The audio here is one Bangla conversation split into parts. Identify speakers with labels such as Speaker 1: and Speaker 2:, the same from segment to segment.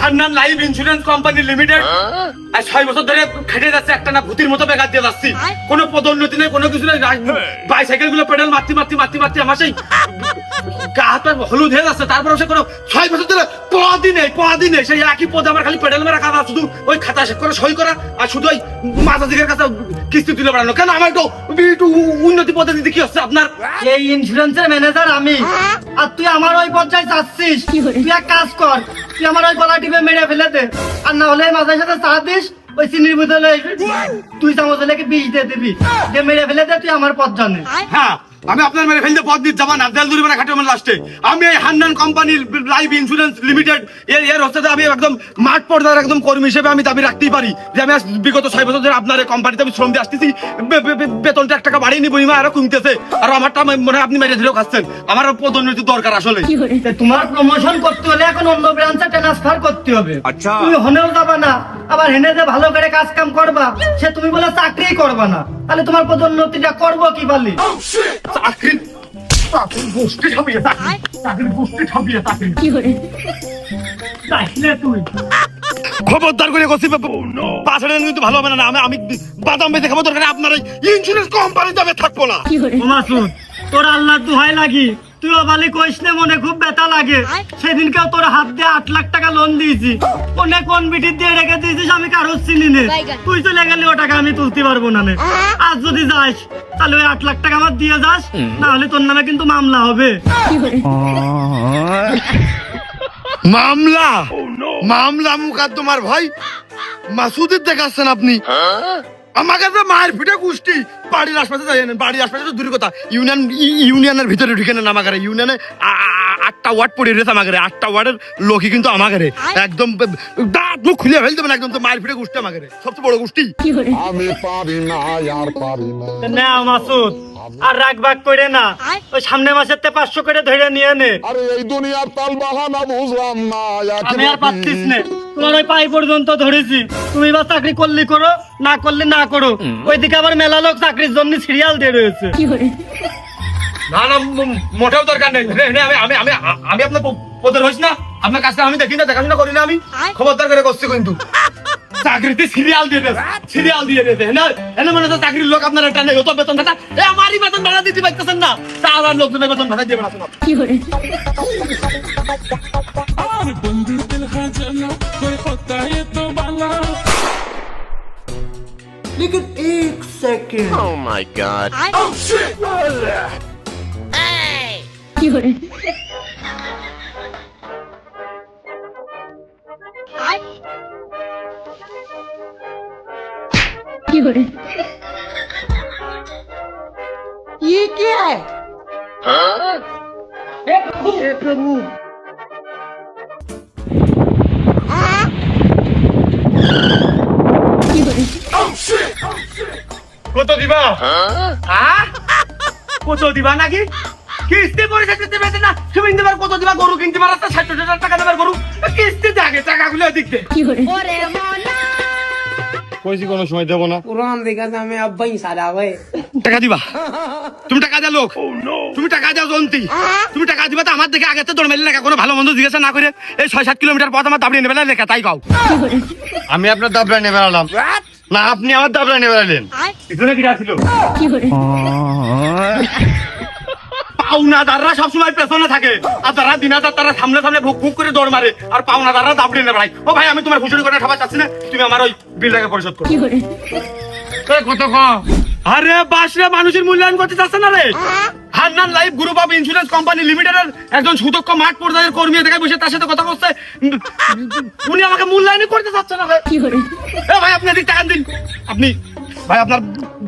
Speaker 1: Hannan life insurance company limited আর 6 বছর ধরে খেটে যাচ্ছে, একটা না ভূতির মতো বেকার দিয়ে যাচ্ছি, কোনো পদোন্নতি নেই, কোনো কিছু নেই। বাইসাইকেল গুলো পেডাল মারতে মারতে মারতে মারতে আমার সেই গা হাত পা হলুদ হয়ে যাচ্ছে। তারপরে সে কোনো 6 বছর ধরে পদই নেই, সেই একই পদ আমার খালি পেডাল মারা কাজ, শুধু ওই খাতা করে সই করা আর শুধু ওই মাথাদিকের কাছে কিস্তি তুলে বেড়ানো। কেন আমার একটু উন্নতি পদে দিতে কি হচ্ছে আপনার?
Speaker 2: এই ইন্স্যুরেন্সের ম্যানেজার আমি, আর তুই আমার ওই পর্যায়ে যাচ্ছিস। তুই এক কাজ কর, তুই আমার ওই গলা টিপে মেরে ফেলে দে, আর না হলে মাথার সাথে চা দিস, ওই চিনির বোতলে 2 চামচ লেগে বিষ দিয়ে দিবি, যে মেরে ফেলে দে, তুই আমার পথ জানে।
Speaker 1: হ্যাঁ, আমি আপনার মেরে ফেলতে পদ দিতে যাবা না, দেল দূরে মানে খাটে মানে লাস্টে আমি এই হান্নান কোম্পানির লাইফ ইন্স্যুরেন্স লিমিটেড এর হচ্ছে আমি একদম মাঠ পর্যায়ের একদম কর্মী হিসেবে আমি দাবি রাখতেই পারি যে আমি বিগত 6 বছর ধরে আপনার এই কোম্পানিতে আমি শ্রম দিয়ে আসতেছি। বেতনটা 1 টাকা বাড়িয়ে নি, বইমা আরো কমতেছে, আর আমারটা মনে হয় আপনি মেরে ধরেও খাচ্ছেন। আমার পদোন্নতি দরকার আসলে।
Speaker 2: তোমার প্রমোশন করতে হলে এখন অন্য ব্রাঞ্চে ট্রান্সফার করতে হবে।
Speaker 3: আচ্ছা,
Speaker 2: তুমি হনেও যাবা না, আবার হেনে যে ভালো করে কাজ কাম করবা, সে তুমি বলে চাকরিই করবা না, তাহলে তোমার পদোন্নতিটা করবো কি বলি?
Speaker 1: চাকরির গোষ্ঠী ছাপিয়ে
Speaker 2: তুই
Speaker 1: খবরদার করে করছি, পাঁচড়ে কিন্তু ভালো হবে না। আমি বাদাম বেঁচে খাবো, দরকার আপনার ইন্স্যুরেন্স কোম্পানিতে আমি থাকবো না।
Speaker 2: মাসুদ, তোর আল্লাহ দোহাই লাগি, তুই অবালি কইস না, মনে খুব ব্যথা লাগে। সেদিনকেও তোর হাত দিয়ে 8 লাখ টাকা লোন দিয়েছি, অনেক কোন বিটি দিয়ে রেখে দিয়েছিস, আমি কারো চিনি নে। তুই চলে গেলে ও টাকা আমি তুলতে পারবো না। আজ যদি যাস তাহলে ওই 8 লাখ টাকা আমার দিয়ে যাস, না হলে তোর নামে কিন্তু মামলা হবে।
Speaker 1: মামলা মুকদ্দমার ভাই মাসুদের দেখাচ্ছেন আপনি? আমাকে তো মায়ের পিঠে গোষ্ঠী বাড়ির আশপাশে যাই না, বাড়ির আশপাশে তো দূরের কথা, ইউনিয়নের ভিতরে ঢুকে নেন আমাকে। ইউনিয়নে 8টা ওয়ার্ড পড়ে রয়েছে আমাকে, 8টা ওয়ার্ডের লোকই কিন্তু আমাকে একদম দাঁত মুখ খুলে ফেলতে হবে একদম। তো মায়ের পিঠে গোষ্ঠী আমাকে সবচেয়ে বড় গোষ্ঠী।
Speaker 4: আমি পারি না আর পারি না।
Speaker 2: না মাসুদ, আর রাগ বাগ করে না, ওই সামনে মাসের 500 করে ধরে নিয়ে নে।
Speaker 4: আরে এই দুনিয়ার তাল বাহানা বুঝলাম না।
Speaker 2: আমি আর পাচ্ছিস না, তোমার ওই পাই পর্যন্ত ধরেছি। তুমি বা চাকরি করলে করো, না করলে না করো। ওইদিকে আবার মেলা লোক চাকরির জন্য সিরিয়াল দিয়ে রয়েছে।
Speaker 1: না না, মোটেও দরকার নেই। আমি আপনার পদের হইস না, আপনার কাজটা আমি দেখি না, দেখাশোনা করি না। আমি খবরদার করে করছি কিন্তু চাকরিতে সিরিয়াল দিয়ে দিতে না, এনে মনে হচ্ছে চাকরির লোক আপনার একটা নেই, অত বেতন ভাতা আমারই বেতন ভাড়া দিতে পারতেছেন না, তা আবার লোকজনের বেতন ভাড়া দিয়ে বেড়াচ্ছেন।
Speaker 2: लेकिन 1 सेकंड।
Speaker 3: oh my god,
Speaker 2: ये क्या है? हे प्रभु,
Speaker 1: কত দিবা? কত দিবা নাকি? কিস্তি পয়সা দিতে পারছে না, তুমি দেবার কত দিবা? গরু কিনতে পারছ 60,000 টাকা দেবার গরু, কিস্তি আগে টাকাগুলো দিতে কইছি কোনো সময় দেব না।
Speaker 5: कुरान देखा था मैं अब वही सारा हुए
Speaker 1: টাকা দিবা? তুমি টাকা দেয়া লোক, তুমি টাকা দেওয়া জন্তি, তুমি টাকা দিবা তো আমার দেখে আগে তো দৌড় মেলে লেখা, কোনো ভালো মন্দ জিজ্ঞাসা না করে এই 6-7 কিলোমিটার পথ আমার দাবড়িয়ে নেবে না লেখা, তাই কাও। আমি আপনার দাবড়া নেবে আলাম না, আপনি আমার দাবড়া নেবে আলেন। পিছনে কি ছিল? পাওনাদাররা সবসময় পেছনে থাকে, আর যারা দিনাদার তারা সামনে সামনে ভুক ভুক করে দৌড় মারে, আর পাওনাদাররা দাবড়িয়ে নেবে। ভাই ও ভাই, আমি তোমার ফুসুরি করে খাবার চাচ্ছি না, তুমি আমার ওই বিলটাকে পরিশোধ করো। কত কম? আরে বাসরে মানুষের মূল্যায়ন করতে চাচ্ছে না রে। Hannan life group of insurance company লিমিটেডের একজন সুদক্ষ মাঠ পর্যায়ের কর্মী দেখে বসে তার সাথে কথা বলছে, উনি আমাকে মূল্যায়ন করতে চাচ্ছে না ভাই। ভাই আপনি এদিক টাকা দিন। আপনি ভাই আপনার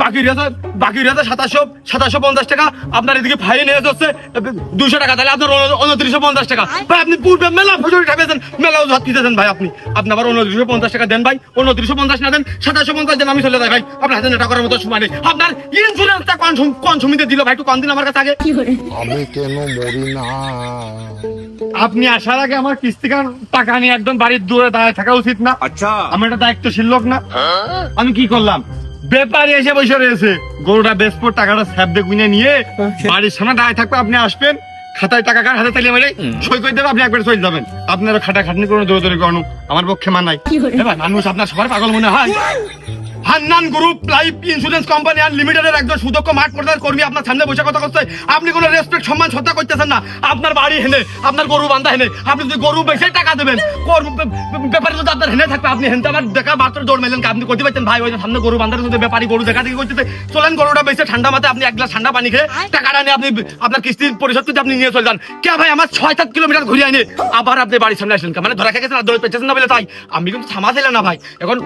Speaker 1: বাকি রয়েছে 2750 টাকা, আপনার এদিকে ফাইন হয়ে যাচ্ছে 200 টাকা, তাহলে আপনার 2950 টাকা। ভাই আপনি পূর্বে মেলা ফুজুরি ঠাপিয়েছেন, মেলা ওজাত দিতেছেন ভাই। আপনি আবার 2950 টাকা দেন ভাই, 2950 না দেন 2750 দেন, আমি চলে যাই ভাই। আপনার হাতে নেটা করার মতো সময় নেই। আপনার ইন্স্যুরেন্সটা কনসুমিতে দিল ভাই, একটু কম দিন আমার কাছে আগে।
Speaker 4: আমি কেন মরি না?
Speaker 1: আপনি আসার আগে আমার কিস্তিকার টাকা নিয়ে একদম বাড়ির দূরে দাঁড়িয়ে থাকা উচিত না?
Speaker 3: আচ্ছা,
Speaker 1: আমি একটা দায়িত্বশীল লোক না? আমি কি করলাম, ব্যাপারী এসে বসে রয়েছে, গরুটা বেচবো, টাকাটা স্যাপ দিয়ে গুনে নিয়ে বাড়ির সামনে দাঁড়িয়ে থাকবে, আপনি আসবেন খাতায় টাকা কার হাতে তালিয়ে মেরে সই করে দেবে, আপনি একবার সই যাবেন। আপনারা খাটাখাটনি কোনো দৌড়দৌড়ি করানো আমার পক্ষে মানায়। এ ভাই, মানুষ আপনার সবার পাগল মনে হয়? Hannan group life insurance company আনলিমিটেডের একজন সুদক্ষ মাঠ পর্যায়ের কর্মী আপনার সামনে বসে কথা করছে, আপনি কোনো রেসপেক্ট সম্মান শ্রদ্ধা করতেছেন না। আপনার বাড়ি হেনে, আপনার গরু বান্ধা হেনে, আপনি যদি গরু বেশি টাকা দেবেন, ব্যাপারে যদি আপনার হেনে থাকবে, আপনি হেনতে আমার দেখা মাত্র দৌড় মেলেন, আপনি করতে পারছেন ভাই ওই যে সামনে গরু বান্ধার যদি ব্যাপারী গরু দেখা দেখি করতেছে, চলেন গরুটা বেশি ঠান্ডা মাথায় আপনি এক গ্লাস ঠান্ডা পানি খেয়ে টাকাটা নিয়ে আপনি আপনার কিস্তির পরিশোধ করতে আপনি নিয়ে চলে যান। কে ভাই, আমার 6-7 কিলোমিটার ঘুরে আইনে আবার আপনি বাড়ির সামনে আসলেন, মানে ধরা খেয়ে গেছেন আর দৌড় পেয়েছেন না বলে তাই আমি কিন্তু থামা ছিলেন না ভাই। এখন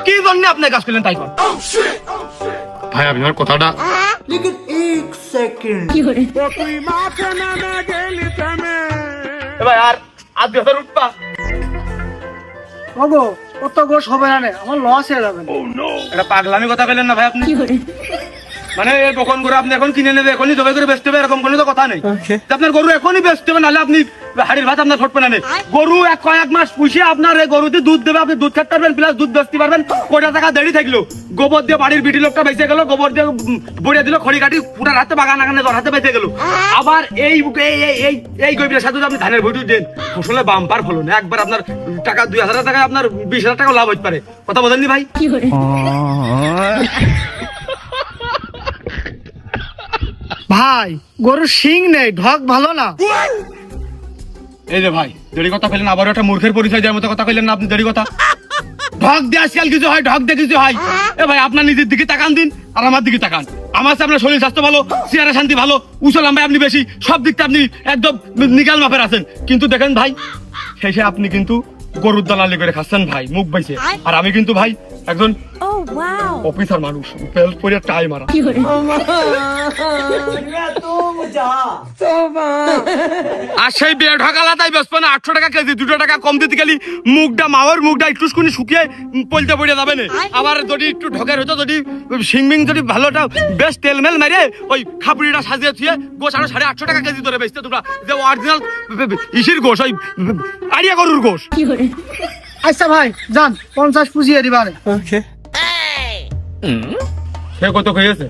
Speaker 1: কি জন্য আপনি কাজ করলেন তাই কর ভাই, আপনি আমার কথাটা
Speaker 5: लेकिन एक सेकंड
Speaker 1: এ ভাই আর 2000 উঠবা।
Speaker 2: ওগো কত গোস হবে না রে, আমার লস হয়ে যাবে।
Speaker 1: এটা পাগলামি কথা বললেন না ভাই আপনি, মানে এই বকন গরু আপনি এখন কিনে নেবে, এখনই জবাই করে বেচতে হবে এরকম কোনো তো কথা নেই। যে আপনার গরু এখনই বেচতে হবে, নাহলে আপনি হাড়ির ভাত আপনার ফুটবে না। গরু কয়েক মাস পুষে আপনার এই গরুতে দুধ দেবে, আপনি দুধ খেতে পারবেন প্লাস দুধ বেচতে পারবেন। কোটা টাকা দেরি থাকলো, গোবর দিয়ে বাড়ির বিটি লোকটা বেঁচে গেল, গোবর দিয়ে বড়িয়ে দিল, খড়ি কাটি পুটার হাতে বাগান আগানে তোর হাতে বেঁচে গেল। আবার এই এই গভীরের সাথে যদি আপনি ধানের ভুটু দেন, ফসলে বাম্পার ফলন, একবার আপনার টাকা 2000 টাকা আপনার 20,000 টাকা লাভ হতে পারে। কথা বলেননি ভাই?
Speaker 2: ভাই গরুর শিং নেই, ঢক ভালো না।
Speaker 1: এই যে ভাই দেরি কথা কইলেন, আবার একটা মূর্খের পরিচয় দেওয়ার মতো কথা কইলেন না আপনি। দেরি কথা ঢক দিয়ে আজকাল কিছু হয়, ঢক দিয়ে কিছু হয়। এ ভাই আপনার নিজের দিকে তাকান দিন আর আমার দিকে তাকান। আমার কাছে আপনার শরীর স্বাস্থ্য ভালো, চেহারা শান্তি ভালো, উঁচু লম্বায় আপনি বেশি, সব দিকটা আপনি একদম নিকাল মাপের আছেন। কিন্তু দেখেন ভাই, শেষে আপনি কিন্তু গরুর দালালি করে খাচ্ছেন ভাই, মুখ বাইছে। আর আমি কিন্তু ভাই একজন অফিসার মানুষ, বেল্ট পরে টাই মারা। আর সেই বিয়ে ঢাকালা তাই বেসপো না 800 টাকা কেজি, 2 টাকা কম দিতে গেলি মুখটা মাওয়ার মুখটা একটু শুকিয়ে পলতে পড়ে যাবে না। আবার যদি একটু ঢকের হতো, যদি সিংমিং যদি ভালোটা বেশ তেলমেল মেরে ওই খাপুরিটা সাজিয়ে থুয়ে গোস আরো 850 টাকা কেজি ধরে বেচতে তোমরা, যে অরিজিনাল ইসির গোস, ওই আড়িয়া গরুর গোস।
Speaker 2: আচ্ছা ভাই যান, 50 পুষিয়ে দিবারে।
Speaker 1: সে কত হয়েছে?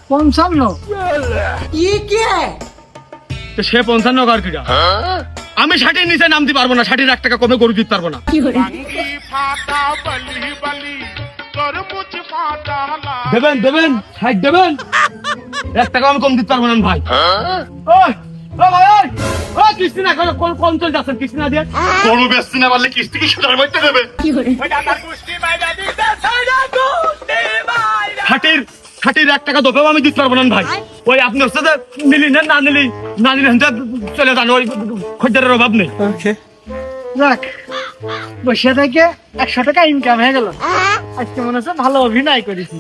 Speaker 2: 55।
Speaker 5: ये क्या है?
Speaker 1: সে 55 কার কিটা? আমি 60 নিচে নামতে পারবো না, 60 1 টাকা কমে গরু দিতে পারবো না। দেবেন দেবেন 60 দেবেন, 1 টাকা আমি কম দিতে পারবো না ভাই। ওই ও ভাই, ওই কিস্তি না করে কোন চল যাচ্ছেন? কিস্তি না দিয়ে গরু বেচতে না পারলে কিস্তি কি সুদার মধ্যে দেবে? খাটির 1 টাকা দোপেও আমি দিতে পারবো না ভাই। ওই আপনি হচ্ছে যে নিলি না, না নিলি চলে যান, ওই খদ্দেরের অভাব নেই।
Speaker 2: যাক, বসে থেকে 100 টাকা ইনকাম হয়ে গেল। আজকে মনে হচ্ছে ভালো অভিনয় করেছি।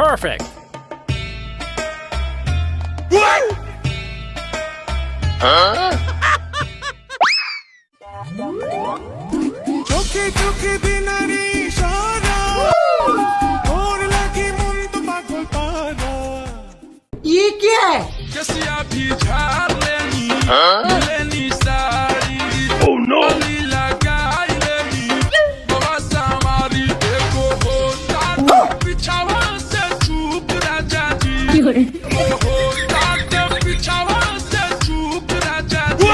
Speaker 3: Perfect.
Speaker 6: চোখে চোখে দিনারি সারা ওর লাগি মন তো পাগল পারা
Speaker 5: ये क्या है?
Speaker 6: कसिया भी झाड़ लेनी लेनी सारी oh no लगाई लेनी बस हमारी देखो होता पिछावा से चूक राजा जी होता पिछावा से चूक राजा जी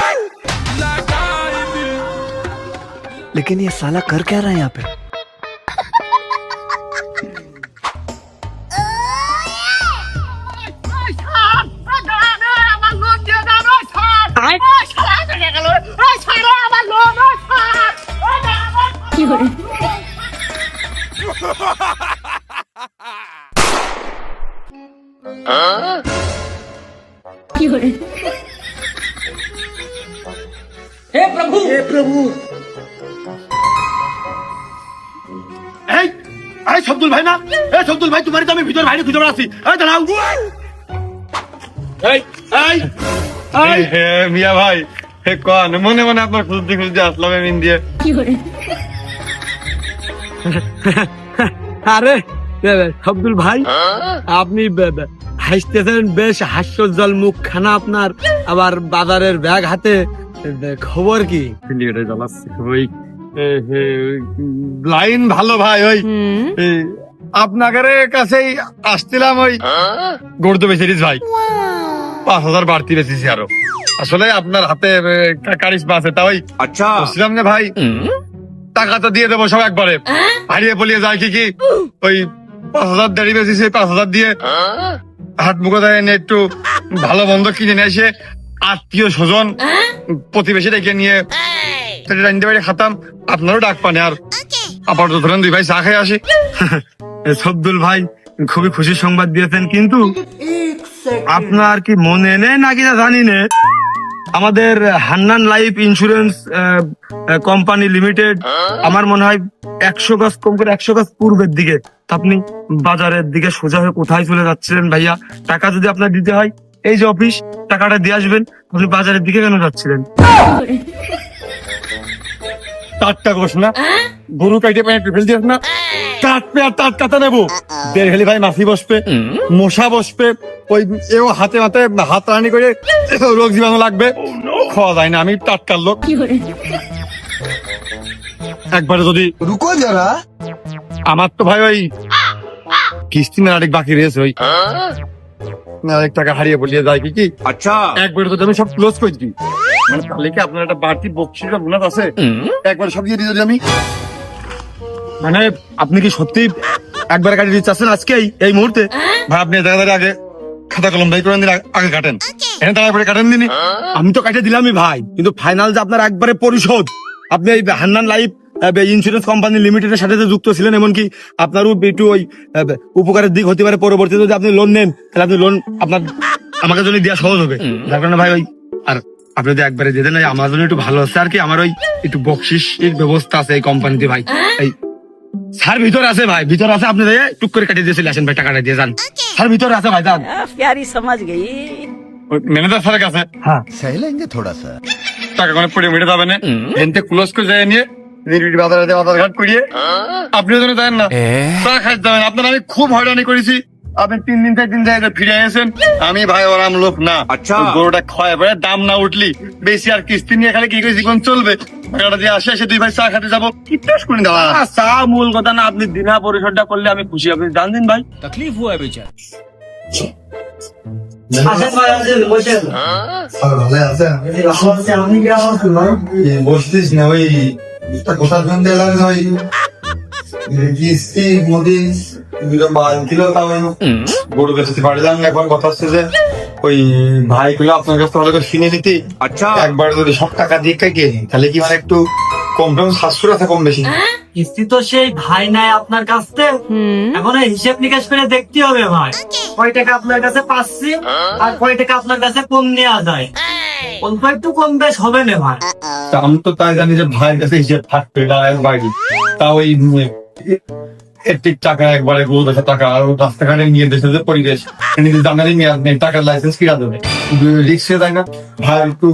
Speaker 6: लगाई दी।
Speaker 7: लेकिन ये साला कर क्या रहा है यहाँ पे?
Speaker 5: हे प्रभु, हे प्रभु।
Speaker 1: এই এই শব্দুল ভাই না? এই শব্দুল ভাই, তোমারই তো আমি ভিতর বাইরে খুঁজে বেড়াচ্ছি। এই দাঁড়াও, এই এই মিয়া ভাই কন মনে মনে আপনার খুঁজতে খুঁজতে আসলাম এমন দিয়ে।
Speaker 2: আরে আব্দুল ভাই, আপনি হাসতেছেন, বেশ হাস্যজ্জ্বল মুখখানা আপনার, আবার বাজারের ব্যাগ হাতে, খবর কি?
Speaker 1: লাইন ভালো ভাই, ওই আপনাদের কাছেই আসছিলাম, ওই গড়তে বেশিস ভাই 5,000 বাড়তি বেশিছি আরো। আসলে আপনার হাতে কারিশমা আছে, তা ওই বলছিলাম যে ভাই টাকা তো দিয়ে দেবো সব একবারে, হারিয়ে পলিয়ে যায় কি ওই 5,000 দেড়ি বেশিছি, 5,000 দিয়ে হাত মুখে দেয় একটু ভালো মন্দ কিনে নিয়ে এসে আত্মীয় স্বজন প্রতিবেশী ডেকে নিয়ে রান্ধতে বাড়ি খাতাম। আপনারও ডাক পানে, আর আপাতত ধরেন 2 ভাই চা খেয়ে আসি।
Speaker 2: আব্দুল ভাই খুবই খুশির সংবাদ দিয়েছেন, কিন্তু
Speaker 5: एक सेकंड
Speaker 2: আপনার কি মনে নেই নাকি না জানি না, আমাদের Hannan life insurance company limited, আমার মনে হয় 100 গজ কম করে 100 গজ পূর্বের দিকে। তা আপনি বাজারের দিকে সোজা হয়ে কোথায় চলে যাচ্ছিলেন ভাইয়া? টাকা যদি আপনার দিতে হয়, এই যে অফিস, টাকাটা দিয়ে আসবেন। আপনি বাজারের দিকে কেন যাচ্ছিলেন?
Speaker 1: টাটকা গোস না, গরু কাইটে পায়ে ফেল দিস না, কাটবে আর টাটকাতে নেবো। দেড় হেলি ভাই মাছি বসবে, মশা বসবে, ওই এও হাতে হাতে হাত রানি করে রোগ জীবাণু লাগবে, খাওয়া যায় না। আমি টাটকার লোক। একবারে যদি
Speaker 7: रुको जरा।
Speaker 1: আমার তো ভাই ওই কিস্তি না আরেক বাকি রয়েছে, ওই আরেক টাকা হারিয়ে বলিয়ে যায় কি আচ্ছা, একবারে তো আমি সব ক্লোজ করে দিই। মানে তাহলে কি আপনার একটা বাড়তি বকশিস বা বোনাস আছে, একবারে সব দিয়ে দিই আমি। মানে আপনি কি সত্যি একবারে কাটিয়ে দিতে চাচ্ছেন আজকেই এই মুহূর্তে? ভাই আপনি দাঁড়িয়ে আগে খাতা কলম ভাই করে দিন, আগে কাটেন, এখানে তারপরে কাটেন দিনই।
Speaker 2: আমি তো কাটে দিলামই ভাই, কিন্তু ফাইনাল যে আপনার একবারে পরিশোধ। আপনি এই হান্নান লাইফ ইন্স্যুরেন্স কোম্পানি লিমিটেডের সাথে যে যুক্ত ছিলেন, এমনকি আপনারও একটু ওই উপকারের দিক হতে পারে পরবর্তীতে যদি আপনি লোন নেন, তাহলে আপনি লোন আপনার আমাকে জন্য দেওয়া সহজ হবে। যার কারণে ভাই ওই আর আপনি যদি একবারে দিয়ে দেন, আমার জন্য একটু ভালো হচ্ছে আর কি। আমার ওই একটু বকশিসের ব্যবস্থা আছে এই কোম্পানিতে ভাই। এই স্যার ভিতরে আছে ভাই, ভিতরে আছে, আপনি টুক করে কাটিয়ে দিয়েছিল, আসেন ভাই টাকাটা দিয়ে যান। স্যার ভিতরে আছে ভাই, যান।
Speaker 3: प्यारी समझ गई।
Speaker 1: ম্যানেজার স্যারের কাছে
Speaker 2: হ্যাঁ,
Speaker 7: सहलेंगे थोड़ा सा।
Speaker 1: টাকা কোনো পড়ে মেটে যাবে না, এনতে ক্লোজ করে যায় নিয়ে বাজারে বাজার ঘাট করিয়ে আপনিও যেন যায় না, চা খাইতে যাবেন। আপনার আমি খুব হয়রানি করেছি, আপনি 3 দিন 4 দিন জায়গায় ফিরে এসেছেন। আমি ভাই ওরাম লোক না, আচ্ছা গরুটা ক্ষয় পড়ে দাম না উঠলি বেশি আর কিস্তি নিয়ে খালি কি করে জীবন চলবে? টাকাটা দিয়ে আসে, এসে 2 ভাই চা খেতে যাবো, কি টেস্ট করে দেওয়া।
Speaker 2: চা মূল কথা না, আপনি দিনা পরিশোধটা করলে আমি খুশি। আপনি জানতেন ভাই,
Speaker 3: तकलीफ हुआ है बेचारा।
Speaker 2: আসেন ভাই, আসেন, বসেন। আপনি কি আছেন ভাই?
Speaker 8: বসতিস না ওই একটা কথা শুনতে এলাম ওই কিস্তি মোদি মাল দিল, তাও গরু বেঁচেতে পারলাম না। এখন কথা হচ্ছে যে ওই ভাই গুলো আপনার কাছে ভালো করে শুনে নিতে, আচ্ছা একবার যদি সব টাকা দিয়ে কেটে তাহলে কি মানে একটু কম কম 700 টাকা কম বেশি।
Speaker 2: কিস্তি তো সেই ভাই নাই আপনার কাছ থেকে, এখন এই হিসেব নিকাশ করে দেখতে হবে ভাই, কয় টাকা আপনার কাছে পাচ্ছি আর কয় টাকা আপনার কাছে কম নেওয়া যায়। অল্প একটু কম বেশ হবে না ভাই।
Speaker 8: তা আমি তো তাই জানি যে ভাইয়ের কাছে হিসেব থাকবে বাড়ি, তা ওই ঠিক টাকা একবারে গরু বেচা টাকা আর রাস্তাঘাটে নিয়ে দেশে যে পরিবেশ নিজের দামেরই মেয়াদ নেই, টাকার লাইসেন্স কিনা দেবে, রিক্সে তাই না ভাই। একটু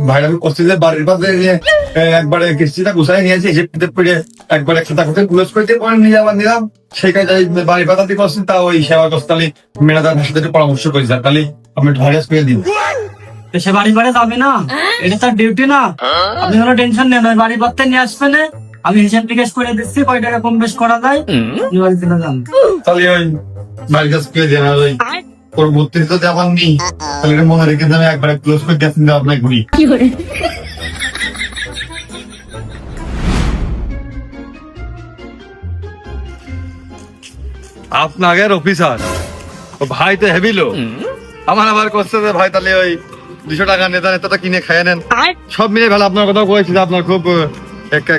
Speaker 8: ভাইরা করছে যে বাড়ির পাশে একবারে কিস্তিটা গুছাই নিয়েছে, হিসেব করে একবারে খাতা করতে ক্লোজ করতে পরে নিয়ে যাবার নিলাম। সেই কাজে বাড়ির পাতাতে করছেন, তা ওই সেবা করছে, তাহলে ম্যানেজার সাথে একটু পরামর্শ করি স্যার, তাহলে আমি ভাইরাস পেয়ে দিন।
Speaker 2: সে বাড়ি বাড়ি যাবে না, এটা তার ডিউটি না। আপনি কোনো টেনশন নেন, ওই বাড়ি বাড়তে নিয়ে আসবে না, আমি হিসাব নিকাশ করে দিচ্ছি, কয় টাকা কম বেশ করা যায়। আপনি বাড়ি চলে যান।
Speaker 8: তাহলে ওই বাড়ির কাছে পেয়ে দেন, আর ওই পরবর্তীতে যদি আমার নেই তাহলে এটা মনে রেখে দেন, একবারে ক্লোজ করে গেছেন আপনার ঘুরি।
Speaker 1: আপনাদের অফিসার ভাই তো হেভি লোক, আমার আবার করছে যে ভাই তাহলে ওই 200 টাকা নেতা নেতা কিনে খাইয়ে নেন। সব মিলে ভালো আপনার কথা কয়েছি, আপনার খুব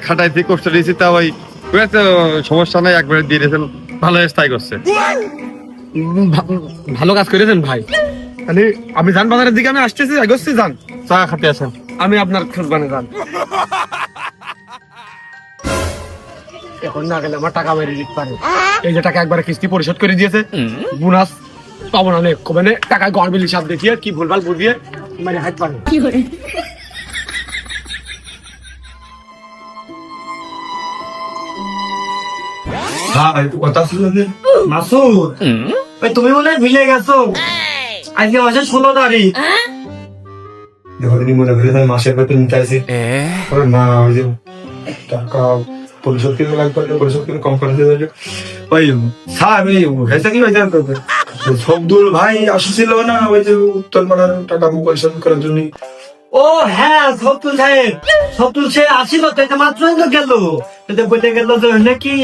Speaker 1: খাটাইছি কষ্ট দিয়েছি, তা ওই সমস্যা নেই, একবারে দিয়ে দিয়েছেন, ভালো স্থায়ী করছে। ভালো কাজ করেছেন ভাই। তাহলে আমি যান বাজারের দিকে, আমি আসতেছি, এগোচ্ছি, যান চা খাতে আসেন, আমি আপনার খোঁজ বানে যান। এখন না গেলে আমার টাকা মেরে দিতে পারে। এই যে টাকা একবারে কিস্তি পরিশোধ করে দিয়েছে, বোনাস পাবো না, মানে টাকা গড়বিল হিসাব দেখিয়ে কি ভুলভাল বুঝিয়ে
Speaker 2: মানে হাত পারে
Speaker 8: হ্যাঁ কথা ছিল যে
Speaker 2: মাসুদ ওই তুমি মনে হয় ভুলে গেছো আজকে মাসের 16 তারিখ
Speaker 8: যখন তিনি মনে করে মাসের বেতন চাইছি না ওই যে টাকা পরিশোধ করতে লাগবে পরিশোধ করে কম করে দিয়ে ওই স্যার আমি হেসে কি হয়েছে শব্দুল ভাই আসছিল না ওই যে উত্তর পাড়ার টাকা পরিশোধ করার জন্য
Speaker 2: ও হ্যাঁ সবতুল সাহেব সবতুল সে আসিল তো এটা মাত্রই তো গেল তো বলে গেল যে হলে কি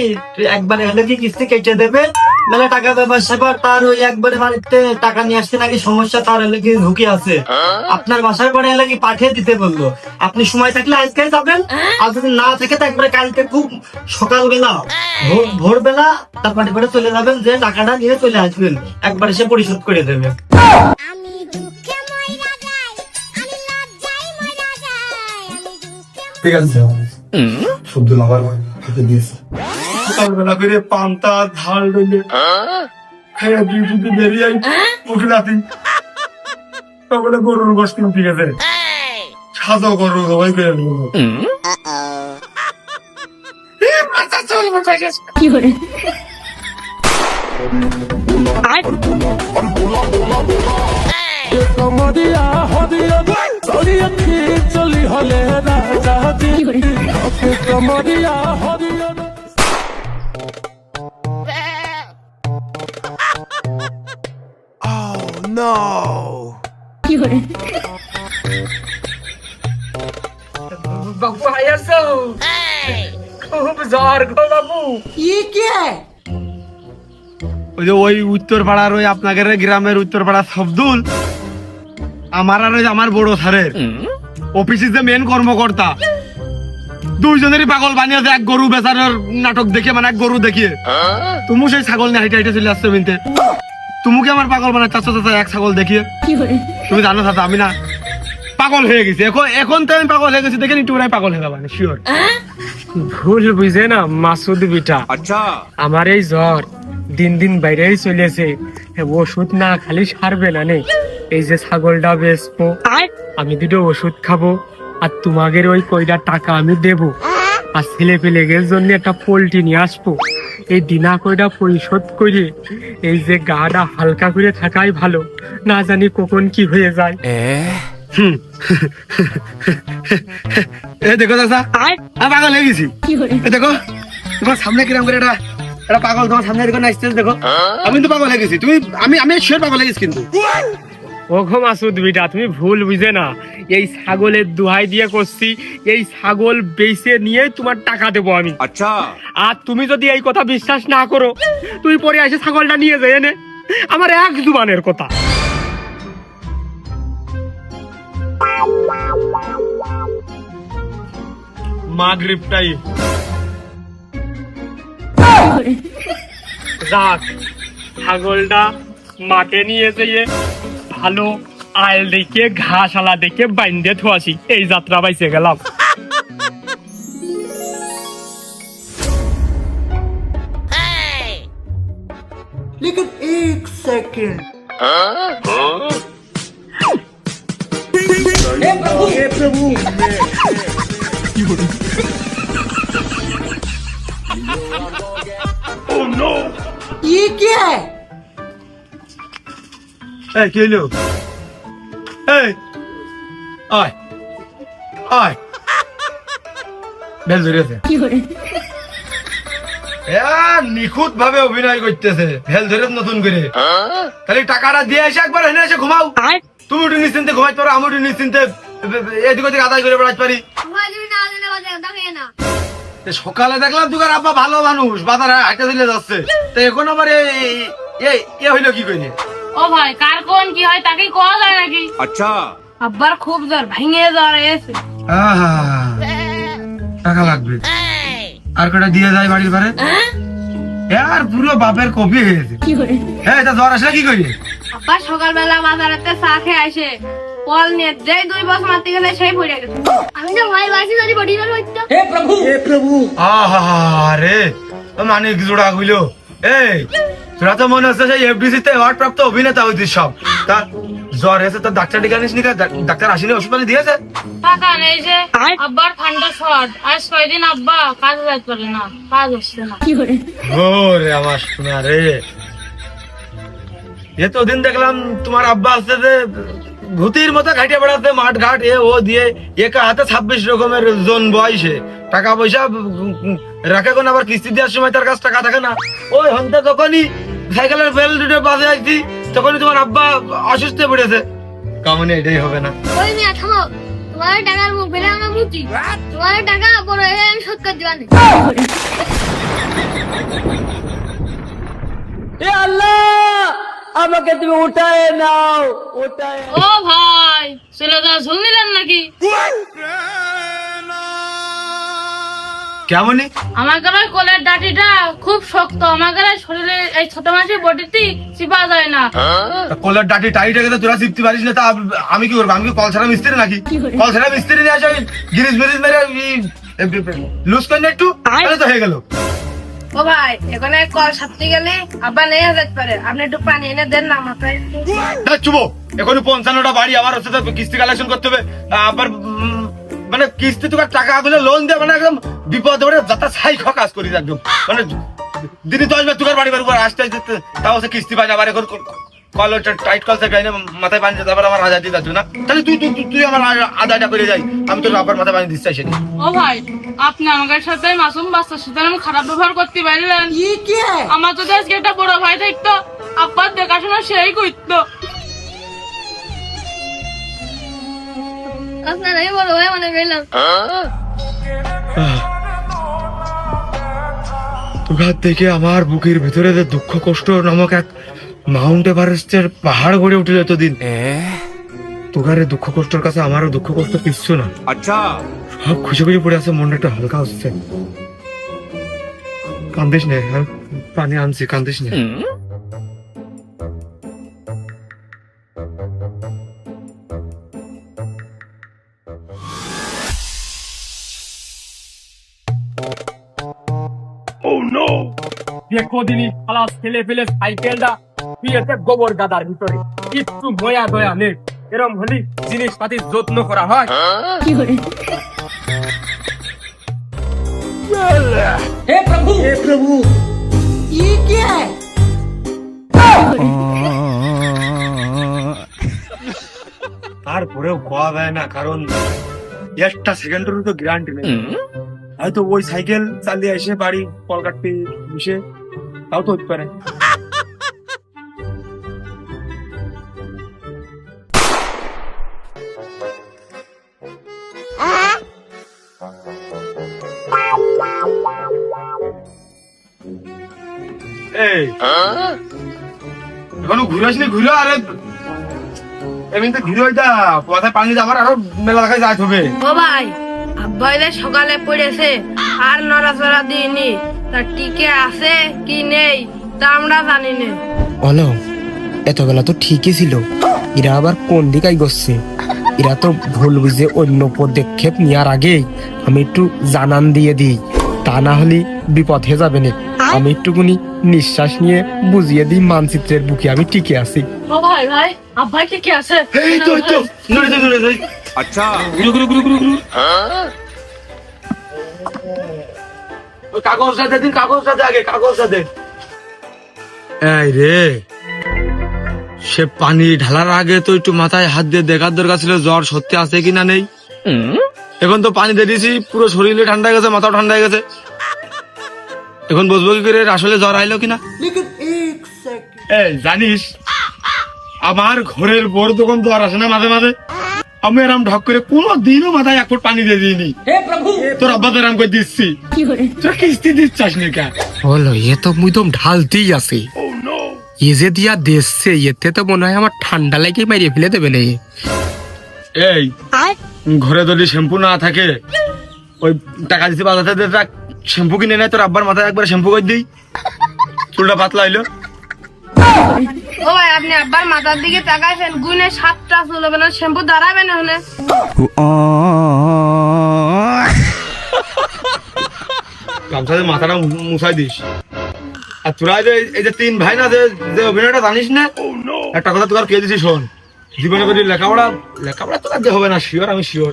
Speaker 2: একবারে হলে কি কিস্তি কেটে দেবে মানে টাকা ব্যবসা কর তার ওই একবারে বাড়িতে টাকা নিয়ে আসতে নাকি সমস্যা তার হলে কি ঝুঁকি আছে আপনার বাসায় পরে হলে কি পাঠিয়ে দিতে বললো আপনি সময় থাকলে আজকে যাবেন আর যদি না থাকে তো একবারে কালকে খুব সকালবেলা ভোরবেলা তার বাড়ি করে চলে যাবেন যে টাকাটা নিয়ে চলে আসবেন একবারে সে পরিশোধ করে দেবে
Speaker 9: আমি দুঃখে মইরা যাই আমি লজ্জায় মইরা যাই আমি দুঃখে
Speaker 8: ঠিক আছে শব্দুল আবার হাতে দিয়েছে সকালবেলা করে পান্তা ঝাল রইলে খাইয়া ডিউটিতে বেরিয়ে আই মুখে নাতি তারপরে গরুর গোষ্ঠী ঠিক আছে সাজো গরু সবাই করে নিল
Speaker 6: कमरिया हदिया चली अखी चली हले राजा जी कमरिया हदिया
Speaker 2: বাবু আইয়াছো খুব জ্বর গো বাবু
Speaker 5: ये क्या है
Speaker 1: ওই যে ওই উত্তর পাড়ার ওই আপনাদের গ্রামের উত্তর পাড়ার শব্দুল আমার আর ওই আমার বড় স্যারের অফিসে যে মেন কর্মকর্তা দুইজনেরই পাগল বানিয়েছে এক গরু বেচানোর নাটক দেখে মানে এক গরু দেখিয়ে তুমি সেই ছাগল নিয়ে হাইটে হাইটে চলে আসছো মিনতে তুমি কি আমার পাগল বানায় চাচ্ছ চাচা এক ছাগল দেখিয়ে তুমি জানো চাচা আমি না পাগল হয়ে গেছি এখন তো আমি পাগল হয়ে গেছি দেখে একটু পাগল হয়ে যাবো শিওর
Speaker 2: ভুল বুঝে না মাসুদ বিটা আচ্ছা আমার এই জ্বর দিন দিন বাইরেই চলেছে ওষুধ না খালি সারবে না নে এই যে ছাগলটা বেচবো আমি দুটো ওষুধ খাবো আর তোমাদের ওই কয়টা টাকা আমি দেবো আর ছেলে পেলেগের জন্য একটা পোল্ট্রি নিয়ে আসবো এই দিনা কয়টা পরিশোধ করে এই যে গাটা হালকা করে থাকাই ভালো না জানি কখন কি হয়ে যায়
Speaker 1: এ দেখো চাচা আমি পাগল হয়ে গেছি এ দেখো তোমার সামনে কিরম করে এটা পাগল তোমার সামনে এরকম আসছে দেখো আমি তো পাগল হয়ে গেছি তুমি আমি শিওর পাগল হয়ে গেছি কিন্তু
Speaker 2: ও গো মাসুদ বিটা তুমি ভুল বুঝে না এই ছাগলের দোহাই দিয়ে করছি এই ছাগল বেচে নিয়ে তোমার টাকা দেবো আমি আচ্ছা আর তুমি যদি এই কথা বিশ্বাস না করো তুই পরে এসে ছাগলটা নিয়ে যাই এনে আমার এক জুবানের কথা মাগরিব টাইম যাক ছাগলটা মাঠে নিয়ে যেয়ে ভালো আইল দেখে ঘাসালা দেখে বাইন্দে থোয়াছি এই যাত্রা বাইছে গেলাম
Speaker 5: लेकिन एक सेकंड हे प्रभु ये क्या है
Speaker 1: এই কি হলো এই আয় আয় বেল ধরেছে নিখুঁত ভাবে অভিনয় করতেছে ভেল ধরে নতুন করে তাহলে টাকাটা দিয়ে এসে একবার এনে এসে ঘুমাও তুমি উঠে নিশ্চিন্তে ঘুমাইতে পারো আমি উঠে নিশ্চিন্তে এদিক ওদিক আদায় করে বেড়াতে পারি সকালে দেখলাম তুই আব্বা ভালো মানুষ বাজারে হাঁটে চলে যাচ্ছে তো এখন আবার এ হইলো কি করে
Speaker 10: ও ভাই কার কোন কি হয় তাকে কোয়া যায় নাকি আচ্ছা আব্বার খুব জ্বর ভেঙে জ্বর এসে
Speaker 1: টাকা লাগবে আর কটা দিয়ে যায় বাড়ির ঘরে আর পুরো বাপের কপি হয়ে গেছে হ্যাঁ এটা জ্বর আসলে কি করি
Speaker 10: আব্বা সকালবেলা বাজারেতে চা খেয়ে আসে কল নিয়ে যেই 2 বছর মারতে গেলে সেই পড়ে গেছে আমি তো ভয় বাসি যদি বডি ধরে হইতো
Speaker 5: हे प्रभु
Speaker 1: আরে মানে কি জোড়া হইলো এই তোরা তো মনে হচ্ছে সেই এফডিসি তে অ্যাওয়ার্ড প্রাপ্ত অভিনেতা হইতিস সব তা জ্বর হয়েছে তো ডাক্তার ডেকে আনিস নি কা? ডাক্তার আসেনি, ওষুধ পানি দিয়েছে?
Speaker 10: টাকা নেই যে, আব্বার ঠান্ডা শর্ট, আজ কয়দিন আব্বা কাজে যাইতে পারে না, কাজ হচ্ছে না।
Speaker 1: ওরে আমার সোনা রে, এতদিন দেখলাম তোমার আব্বা আসতে যে ভূতির মতো ঘাটে বেড়াতে মাঠ ঘাট এ ও দিয়ে, একা হাতে 26 রকমের জন বয়সে টাকা পয়সা রাখে, কোন আবার কিস্তি দেওয়ার সময় তার কাছে টাকা থাকে না। ওই হন্তে যখনই সাইকেলের বেল দুটো বাজে আসছি, তখনই তোমার আব্বা অসুস্থ হয়ে পড়েছে। কামনে এটাই হবে না।
Speaker 10: ওই মিয়া থামো, তোমার টাকার মুখ বেড়ে আমার মুচি, তোমার টাকা বড় হয়ে আমি শোধ করে দিবানি।
Speaker 2: আমাকে তুমি উঠায় নাও, উঠায়।
Speaker 10: ও ভাই, চলে যাওয়া ঝুল নিলেন নাকি?
Speaker 1: কেমনই
Speaker 10: আমাকে ওই কোলের ডাটিটা খুব শক্ত, আমাকে শরীরে এই ছোট মাছের বডিতে চিপা যায় না।
Speaker 1: কলার ডাটি টাইট হয়ে গেছে, তোরা চিপতে পারিস না, তা আমি কি করবো? আমি কি কল ছাড়া মিস্ত্রি নাকি? কল ছাড়া মিস্ত্রি নিয়ে আসে গিরিজ মিরিজ মেরে লুজ করে একটু, তাহলে তো হয়ে গেল।
Speaker 10: ও ভাই, এখানে কল সারতে গেলে আবার নেই যেতে পারে, আপনি একটু পানি এনে দেন না মাথায়।
Speaker 1: চুবো, এখন 55টা বাড়ি আমার হচ্ছে, তো কিস্তি কালেকশন করতে হবে। আবার মানে কিস্তি তোকে টাকা গুলো লোন দেবে, মানে একদম বিপদ মানে যাতা ছাই কাজ করি একদম, মানে দিনে 10 বার তোর বাড়ি বাড়ি আসতে আসতে তাও হচ্ছে কিস্তি পাই না। আবার এখন কল টাইট কল থেকে মাথায় পানি দিতে, আবার আমার আদায় দিতে যাচ্ছ না, তাহলে তুই আমার আদায়টা করে যাই, আমি তোর আবার মাথায় পানি দিচ্ছি সেটা।
Speaker 10: ও ভাই, আপনি আমাদের সাথে মাসুম বাচ্চার সাথে আমি খারাপ ব্যবহার করতে পারলেন।
Speaker 5: ये क्या है?
Speaker 10: আমার যদি আজকে একটা বড় ভাই থাকতো, আব্বার দেখাশোনা সেই করতো। আপনার এই বড় ভাই মনে করলাম।
Speaker 1: তোর দেখে আমার বুকের ভিতরে যে দুঃখ কষ্ট নামক এক মাউন্ট এভারেস্টের পাহাড় গড়ে উঠে এতদিন। তোকারে দুঃখ কষ্টের কাছে আমারও দুঃখ কষ্ট কিচ্ছু না। আচ্ছা, সব খুশি খুশি পড়ে আছে, মনটা একটু হালকা হচ্ছে। কান্দিস নে, আমি পানি আনছি, কান্দিস নে।
Speaker 2: দেখো দিনি খালাস ফেলে ফেলে সাইকেলটা পিয়েছে গোবর গাদার ভিতরে, একটু ময়া দয়া নেই। এরম হলি জিনিসপাতি যত্ন করা হয়।
Speaker 5: हे प्रभु ये क्या है?
Speaker 1: তারপরেও কোয়া যায় না, কারণ একটা সেকেন্ডেরও তো গ্যারান্টি নেই। হয়তো ওই সাইকেল চালিয়ে এসে বাড়ি কলকাটতে বসে, তাও তো হতে পারে। এই এখনো ঘুরে আসলে ঘুরে, আরে এমনিতে ঘুরে ওইটা পথে পানি আমার আরো মেলা দেখায় যাইতে হবে।
Speaker 10: ও ভাই, আব্বা সকালে পড়েছে আর নড়াচড়া দিইনি, তা টিকে আছে কি নেই তা আমরা জানি না।
Speaker 2: বলো, এতবেলা তো ঠিকই ছিল, এরা আবার কোন দিকে গেছে? এরা তো ভুল বুঝে অন্য পদক্ষেপ নেওয়ার আগেই আমি একটু জানান দিয়ে দিই, তা না হলে বিপদ হয়ে যাবে না। আমি একটুকুনি নিঃশ্বাস নিয়ে বুঝিয়ে দিই মানচিত্রের বুকে আমি টিকে আছি।
Speaker 10: ও ভাই ভাই, আব্বাই টিকে আছে।
Speaker 1: এই তো এই তো, নড়ে যাই, নড়ে যাই। আচ্ছা, গুরু গুরু গুরু গুরু গুরু। ওই কাগজটা দে দিন, কাগজটা দে আগে, কাগজটা দে। এই রে, সে পানি ঢালার আগে তো একটু মাথায় হাত দিয়ে দেখার দরকার ছিল জ্বর সত্যি আছে কিনা নেই। এখন তো পানি দিয়ে দিয়েছি, পুরো শরীরে ঠান্ডা হয়ে গেছে, মাথাও ঠান্ডা হয়ে গেছে। এখন বুঝবো কি করে আসলে জ্বর আইলো কিনা।
Speaker 5: लेकिन एक सेकंड।
Speaker 1: এই জানিস, আমার ঘরের বড় দোকান তো আর আসে না মাঝে মাঝে, আমি এরম ঢক করে কোনোদিনও মাথায় 1 ফুট পানি দিয়ে দিইনি। তোর আব্বা তো এরম করে দিচ্ছি, তোর কিস্তি দিচ্ছাস নি কেন?
Speaker 2: বলো, এ তো মুদম ঢালতেই আছে। এ যে দিয়া দেখছে, এতে তো মনে হয় আমার ঠান্ডা লেগে মারিয়ে ফেলে দেবে না।
Speaker 1: এই ঘরে যদি শ্যাম্পু না থাকে, ওই টাকা দিচ্ছি বাজাতে শ্যাম্পু কিনে নেয়, তোর আব্বার মাথায় একবার শ্যাম্পু করে দিই, চুলটা পাতলা হইলো।
Speaker 10: ও ভাই, আপনি আব্বার মাথার দিকে তাকাইছেন, গুনে 7টা চুল হবে না, শ্যাম্পু দাঁড়াবে না হলে।
Speaker 1: গামছা দিয়ে মাথাটা মুছাই দিস। আর তোরা এই যে 3 ভাই না, যে অভিনয়টা জানিস না, একটা কথা তোর কে দিছি শোন, জীবনে যদি লেখাপড়া তো লাগতে হবে না, শিওর, আমি শিওর।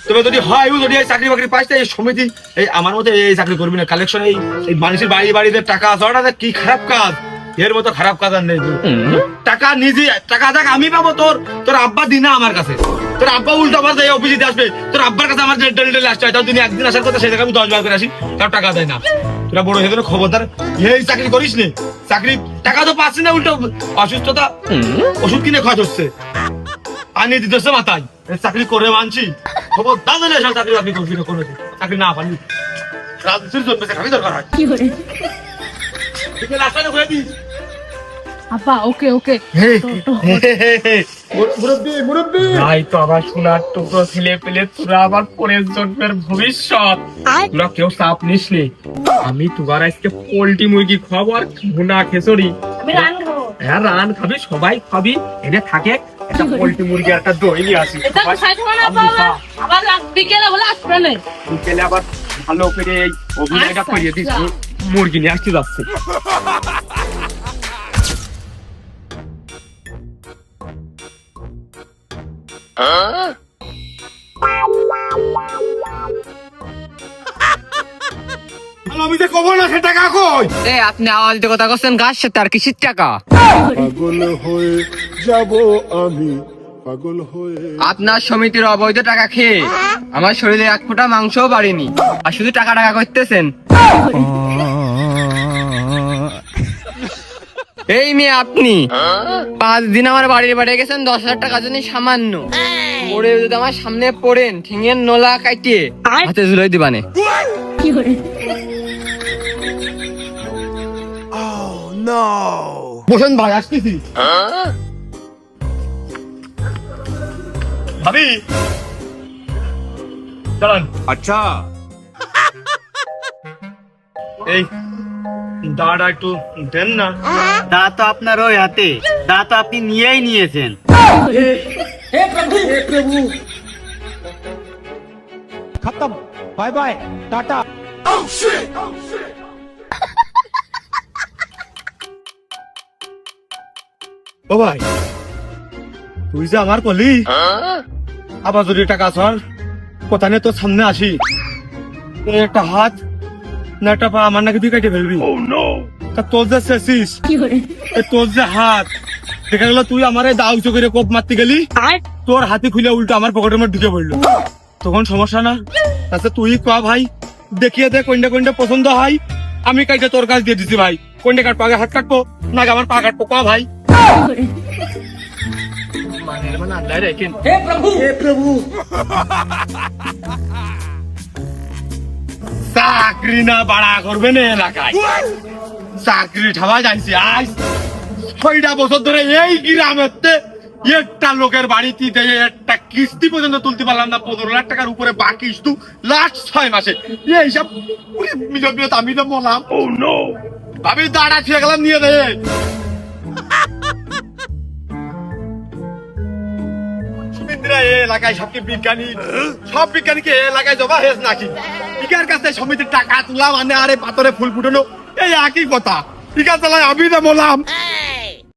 Speaker 1: তবে যদি হয় যদি এই চাকরি বাকরি পাইস এই সমিতি এই আমার মতো এই চাকরি করবি না, কালেকশন এই মানুষের বাড়িতে টাকা আছে কি খারাপ কাজ, এর মতো খারাপ কাজ আর নেই। টাকা নিজে টাকা দেখ আমি পাবো, তোর আব্বা দিনা আমার কাছে, তোর আব্বা উল্টো আবার যাই অফিসে আসবে, তোর আব্বার কাছে আমার ডেলি আসতে হয়, তাও তুমি একদিন আসার কথা সেই জায়গায় আমি 10 বার করে আসি, তাও টাকা দেয় না। তোরা বড় হয়ে গেলে খবরদার এই চাকরি করিস নে, চাকরি টাকা তো পাচ্ছি না, উল্টো অসুস্থতা ওষুধ কিনে খাওয়া হচ্ছে, আনিয়ে দিতে হচ্ছে মাথায়। চাকরি করে মানছি, খবরদার জানি এসব চাকরি বাকরি করবি না, কোনো চাকরি না পারবি রাজনীতির জন্য চাকরি দরকার হয়। রাস্তাটা ঘুরে দিস
Speaker 10: আব্বা। ওকে ওকে
Speaker 2: ভাই তো আবার সোনার টুকরো ছেলে পেলে, তোরা আবার পরের জন্মের ভবিষ্যৎ, তোরা কেউ চাপ নিস নি। আমি তোমার আজকে পোল্ট্রি মুরগি খাবো আর ভুনা খিচুড়ি। হ্যাঁ রান খাবি, সবাই খাবি, এনে থাকে একটা পোল্ট্রি মুরগি একটা দই নিয়ে আসি।
Speaker 10: আবার বিকেলে বলে আসবে না,
Speaker 2: বিকেলে আবার ভালো করে এই অভিনয়টা করিয়ে দিস, মুরগি নিয়ে আসতে যাচ্ছে।
Speaker 1: আমি যে কব না সে টাকা কই?
Speaker 2: আপনি আওয়াজ দিয়ে কথা করছেন, গাছ তার কিসির টাকা?
Speaker 4: পাগল হয়ে যাব আমি, পাগল হয়ে।
Speaker 2: আপনার সমিতির অবৈধ টাকা খেয়ে আমার শরীরে 1 ফোঁটা মাংসও বাড়েনি, আর শুধু টাকা টাকা করতেছেন। এই মেয়ে আপনি 5 দিন আমার বাড়ির বাড়ি গেছেন 10,000 টাকা জন্য সামান্য, পড়ে যদি আমার সামনে পড়েন ঠিঙের নোলা কাটিয়ে হাতে ঝুলাই দিবানে।
Speaker 1: বসেন ভাই, আসতেছি। ভাবি দাঁড়ান। আচ্ছা এই দাঁড়া একটু দেন না।
Speaker 2: দা তো আপনার ওই হাতে, দা তো আপনি নিয়েই নিয়েছেন।
Speaker 6: खत्म, बाय बाय, टाटा।
Speaker 1: ও ভাই তুই যে আমার কলি, আবার যদি টাকা সর কথা নিয়ে তোর সামনে আসি, এই একটা হাত না একটা পা আমার নাকি তুই কেটে ফেলবি। তা তোর যে শেষিস, তোর যে হাত দেখা গেল তুই আমার দাও উঁচু করে কোপ মারতে গেলি, তোর হাতি খুলে উল্টো আমার পকেটের মধ্যে ঢুকে পড়লো, তখন সমস্যা না? আচ্ছা তুই ক ভাই, দেখিয়ে দে কোনটা কোনটা পছন্দ হয়, আমি কাইটা তোর কাছে দিয়ে দিচ্ছি ভাই। কোনটা কাটবো, আগে হাত কাটবো না আমার পা কাটবো, ক ভাই? চাকরি না বাড়া করবে না এলাকায়, চাকরি ঠাবা যাইছি আজ 6টা বছর ধরে এই গ্রামেতে একটা লোকের বাড়িতে একটা কিস্তি পর্যন্ত তুলতে পারলাম না, 15 লাখ টাকার উপরে বাকি শুধু লাস্ট 6 মাসে। এইসব মিলিয়ে আমি তো বললাম ভাবি দাঁড়া ছিঁড়ে গেলাম, নিয়ে দে। এলাকায় সবকে বিজ্ঞানী, সব বিজ্ঞানীকে এলাকায় জমা হেস নাকি? টিকার কাছে সমিতির টাকা তুলা মানে আরে পাথরে ফুল ফুটানো, এই একই কথা। টিকা চালায় আমি তো বললাম